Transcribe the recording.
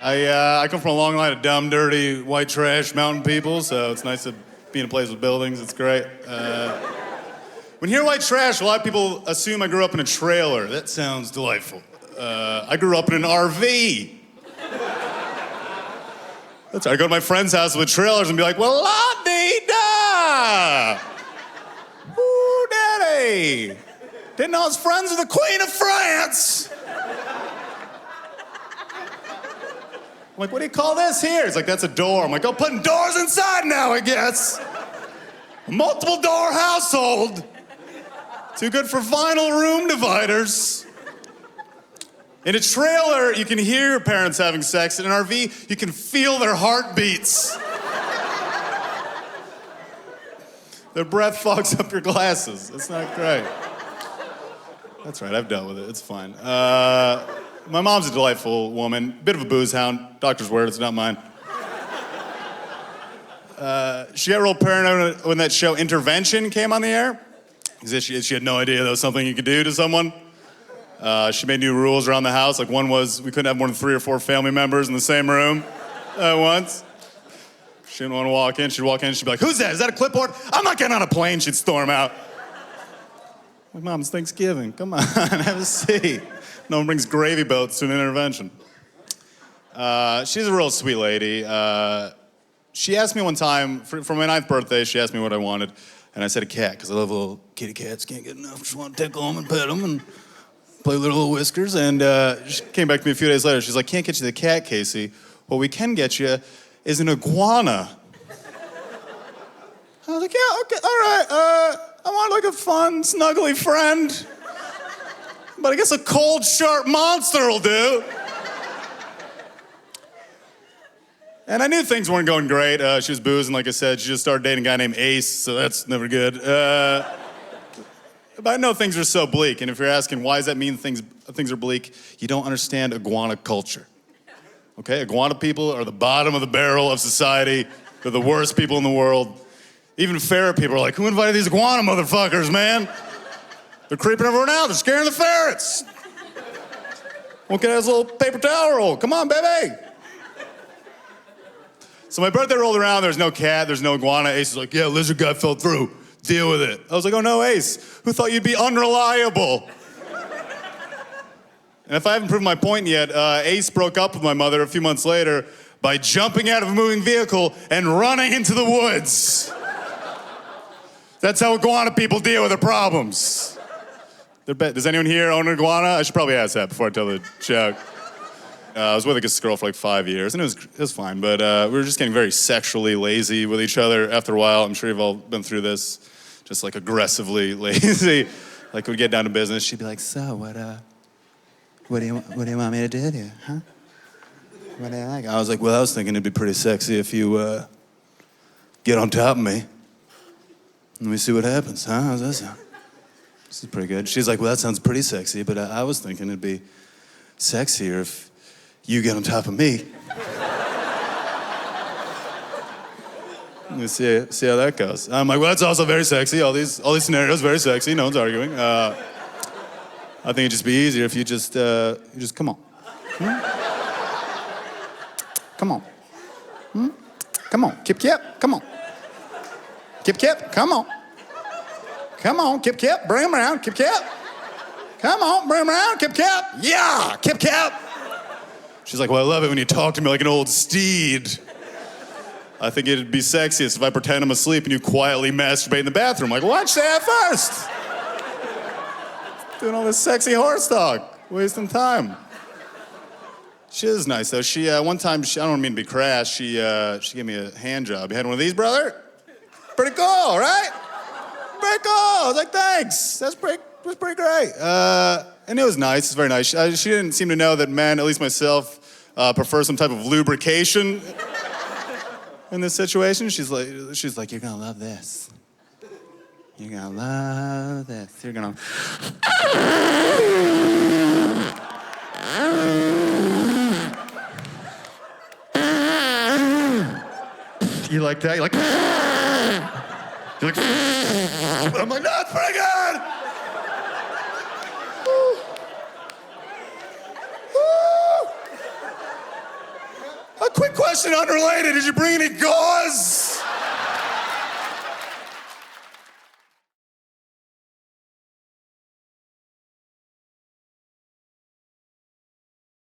I come from a long line of dumb, dirty, white trash mountain people, so it's nice to be in a place with buildings. It's great. When you hear white trash, a lot of people assume I grew up in a trailer. That sounds delightful. I grew up in an RV. That's right. I go to my friend's house with trailers and be like, well, la-dee-da! Ooh, daddy! Didn't know I was friends with the Queen of France! I'm like, what do you call this here? He's like, that's a door. I'm like, oh, putting doors inside now, I guess. A multiple door household. Too good for vinyl room dividers. In a trailer, you can hear your parents having sex. In an RV, you can feel their heartbeats. Their breath fogs up your glasses. It's not great. That's right, I've dealt with it. It's fine. My mom's a delightful woman. Bit of a booze hound. Doctor's word, it's not mine. She got real paranoid when that show Intervention came on the air. Because she had no idea that was something you could do to someone. She made new rules around the house. Like one was we couldn't have more than 3 or 4 family members in the same room at once. She didn't want to walk in. She'd walk in and she'd be like, who's that? Is that a clipboard? I'm not getting on a plane. She'd storm out. Like, Mom, it's Thanksgiving. Come on, have a seat. No one brings gravy boats to an intervention. She's a real sweet lady. She asked me one time, for my 9th birthday, she asked me what I wanted. And I said a cat, because I love little kitty cats. Can't get enough. Just want to tickle them and pet them and play with little whiskers. And she came back to me a few days later. She's like, can't get you the cat, Casey. What we can get you is an iguana. I was like, yeah, okay, all right. I want like a fun, snuggly friend. But I guess a cold, sharp monster will do. And I knew things weren't going great. She was boozing, like I said. She just started dating a guy named Ace, so that's never good. But I know things are so bleak, and if you're asking why does that mean things are bleak, you don't understand iguana culture. Okay, iguana people are the bottom of the barrel of society. They're the worst people in the world. Even ferret people are like, who invited these iguana motherfuckers, man? They're creeping everywhere now. They're scaring the ferrets. Won't get his little paper towel roll. Come on, baby. So my birthday rolled around. There's no cat. There's no iguana. Ace is like, yeah, lizard guy fell through. Deal with it. I was like, oh no, Ace. Who thought you'd be unreliable? And if I haven't proven my point yet, Ace broke up with my mother a few months later by jumping out of a moving vehicle and running into the woods. That's how iguana people deal with their problems. Does anyone here own an iguana? I should probably ask that before I tell the joke. I was with this girl for like 5 years, and it was fine, but we were just getting very sexually lazy with each other after a while. I'm sure you've all been through this, just like aggressively lazy. Like we'd get down to business, she'd be like, so what do you want me to do here, huh? What do you like? I was like, well, I was thinking it'd be pretty sexy if you get on top of me. Let me see what happens, huh? How's that sound? This is pretty good. She's like, well, that sounds pretty sexy, but I was thinking it'd be sexier if you get on top of me. Let me see how that goes. I'm like, well, that's also very sexy. All these scenarios, very sexy. No one's arguing. I think it'd just be easier if you just come on. Come on. Come on, Kip, come on. Kip, come on. Come on, Kip, bring him around, Kip. Come on, bring him around, Kip. Yeah, Kip. She's like, well, I love it when you talk to me like an old steed. I think it'd be sexiest if I pretend I'm asleep and you quietly masturbate in the bathroom. Like, why'd you say that first? Doing all this sexy horse talk, wasting time. She is nice, though. She, one time, I don't mean to be crass, she gave me a hand job. You had one of these, brother? Pretty cool, right? Pretty cool. I was like, thanks. That's pretty great. And it was nice. It's very nice. She didn't seem to know that men, at least myself, prefer some type of lubrication in this situation. She's like, you're gonna love this. You're gonna love this. You're gonna. You like that? You're like. I'm like, that's pretty good. A quick question unrelated. Did you bring any gauze?